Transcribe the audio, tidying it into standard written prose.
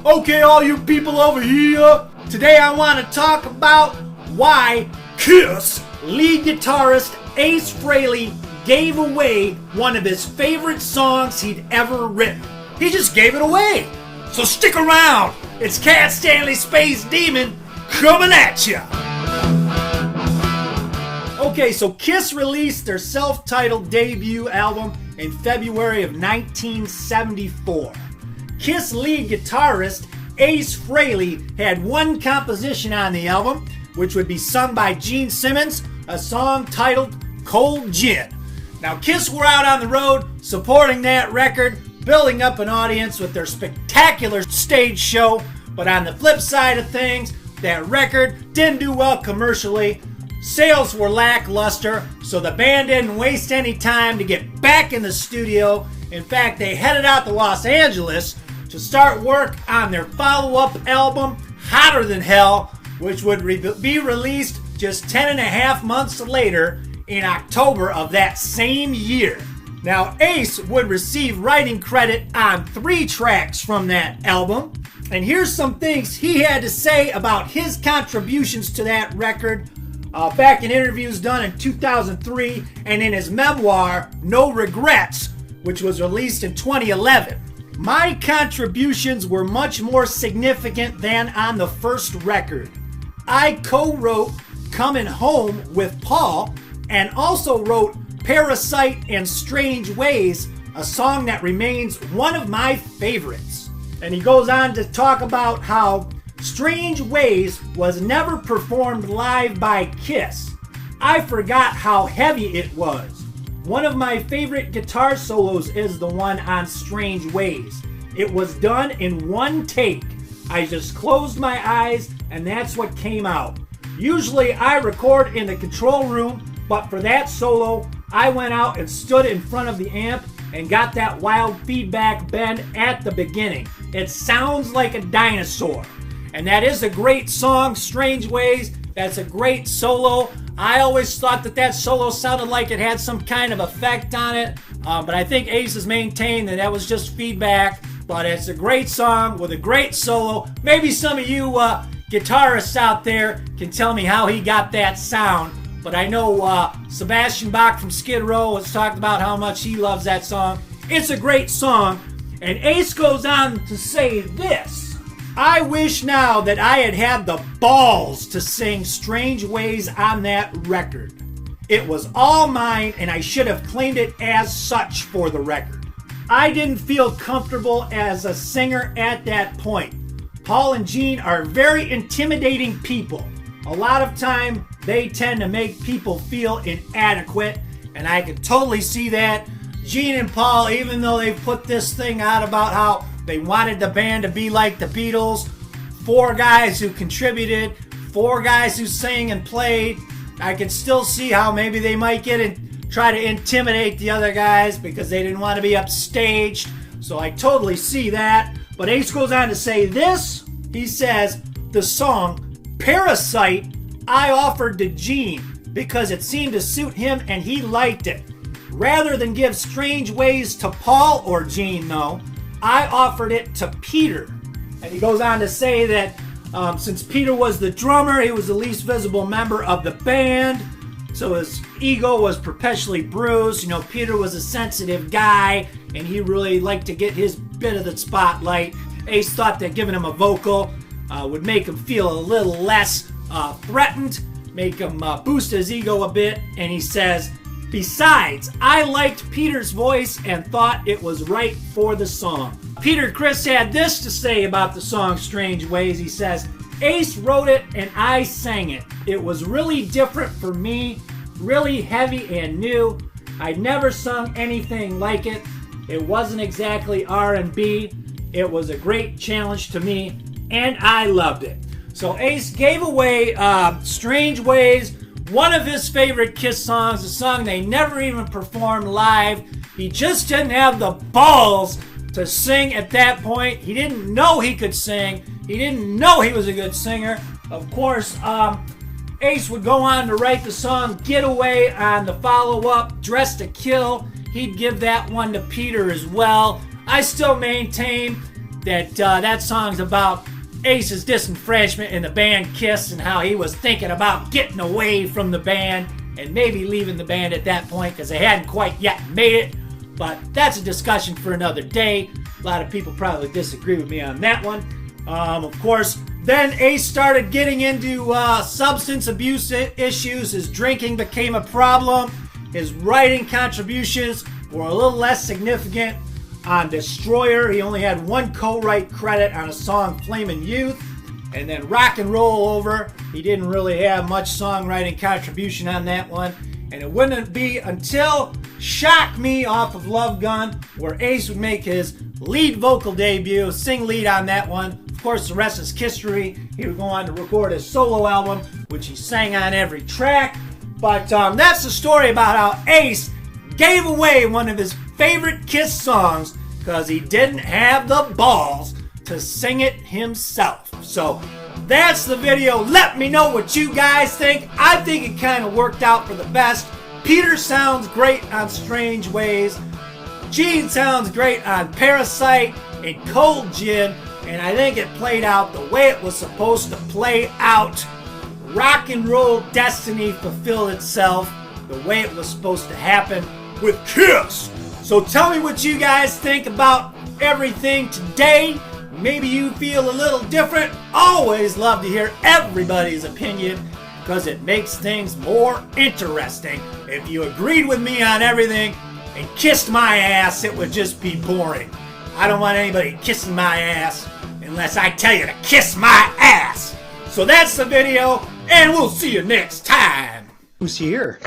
Okay, all you people over here, today I want to talk about why KISS lead guitarist Ace Frehley gave away one of his favorite songs he'd ever written. He just gave it away. So stick around. It's Cat Stanley Space Demon coming at ya. Okay, so KISS released their self-titled debut album in February of 1974. KISS lead guitarist Ace Frehley had one composition on the album, which would be sung by Gene Simmons, a song titled Cold Gin. Now, KISS were out on the road supporting that record, building up an audience with their spectacular stage show, but on the flip side of things, that record didn't do well commercially. Sales were lackluster, so the band didn't waste any time to get back in the studio. In fact, they headed out to Los Angeles to start work on their follow-up album, Hotter Than Hell, which would be released just 10 and a half months later in October of that same year. Now, Ace would receive writing credit on 3 tracks from that album, and here's some things he had to say about his contributions to that record back in interviews done in 2003 and in his memoir, No Regrets, which was released in 2011. My contributions were much more significant than on the first record. I co-wrote Coming Home with Paul and also wrote Parasite and Strange Ways, a song that remains one of my favorites. And he goes on to talk about how Strange Ways was never performed live by KISS. I forgot how heavy it was. One of my favorite guitar solos is the one on Strange Ways. It was done in one take. I just closed my eyes and that's what came out. Usually I record in the control room, but for that solo, I went out and stood in front of the amp and got that wild feedback bend at the beginning. It sounds like a dinosaur. And that is a great song, Strange Ways. That's a great solo. I always thought that solo sounded like it had some kind of effect on it. But I think Ace has maintained that was just feedback. But it's a great song with a great solo. Maybe some of you guitarists out there can tell me how he got that sound. But I know Sebastian Bach from Skid Row has talked about how much he loves that song. It's a great song. And Ace goes on to say this. I wish now that I had had the balls to sing Strange Ways on that record. It was all mine and I should have claimed it as such for the record. I didn't feel comfortable as a singer at that point. Paul and Gene are very intimidating people. A lot of time they tend to make people feel inadequate, and I could totally see that. Gene and Paul, even though they put this thing out about how they wanted the band to be like the Beatles, 4 guys who contributed, 4 guys who sang and played, I could still see how maybe they might try to intimidate the other guys because they didn't want to be upstaged. So I totally see that. But Ace goes on to say this. He says, the song Parasite I offered to Gene because it seemed to suit him and he liked it. Rather than give Strange Ways to Paul or Gene, though, I offered it to Peter. And he goes on to say that since Peter was the drummer, he was the least visible member of the band, so his ego was perpetually bruised. You know, Peter was a sensitive guy, and he really liked to get his bit of the spotlight. Ace thought that giving him a vocal would make him feel a little less threatened, make him boost his ego a bit, and he says, besides, I liked Peter's voice and thought it was right for the song. Peter Criss had this to say about the song Strange Ways. He says, Ace wrote it and I sang it. It was really different for me, really heavy and new. I'd never sung anything like it. It wasn't exactly R&B. It was a great challenge to me and I loved it. So Ace gave away Strange Ways, one of his favorite KISS songs, a song they never even performed live. He just didn't have the balls to sing at that point. He didn't know he could sing. He didn't know he was a good singer. Of course, Ace would go on to write the song Getaway on the follow-up, Dress to Kill. He'd give that one to Peter as well. I still maintain that that song's about Ace's disenfranchisement in the band Kiss and how he was thinking about getting away from the band and maybe leaving the band at that point because they hadn't quite yet made it. But that's a discussion for another day. A lot of people probably disagree with me on that one. Of course, then Ace started getting into substance abuse issues. His drinking became a problem. His writing contributions were a little less significant. On Destroyer, he only had one co-write credit on a song, Flamin' Youth. And then Rock and Roll Over, he didn't really have much songwriting contribution on that one. And it wouldn't be until Shock Me off of Love Gun where Ace would make his lead vocal debut, sing lead on that one. Of course, the rest is history. He would go on to record his solo album, which he sang on every track. But that's the story about how Ace gave away one of his favorite Kiss songs because he didn't have the balls to sing it himself. So that's the video. Let me know what you guys think. I think it kind of worked out for the best. Peter sounds great on Strange Ways. Gene sounds great on Parasite and Cold Gin. And I think it played out the way it was supposed to play out. Rock and Roll Destiny fulfilled itself the way it was supposed to happen with Kiss. So tell me what you guys think about everything today. Maybe you feel a little different. Always love to hear everybody's opinion because it makes things more interesting. If you agreed with me on everything and kissed my ass, it would just be boring. I don't want anybody kissing my ass unless I tell you to kiss my ass. So that's the video, and we'll see you next time. Who's here?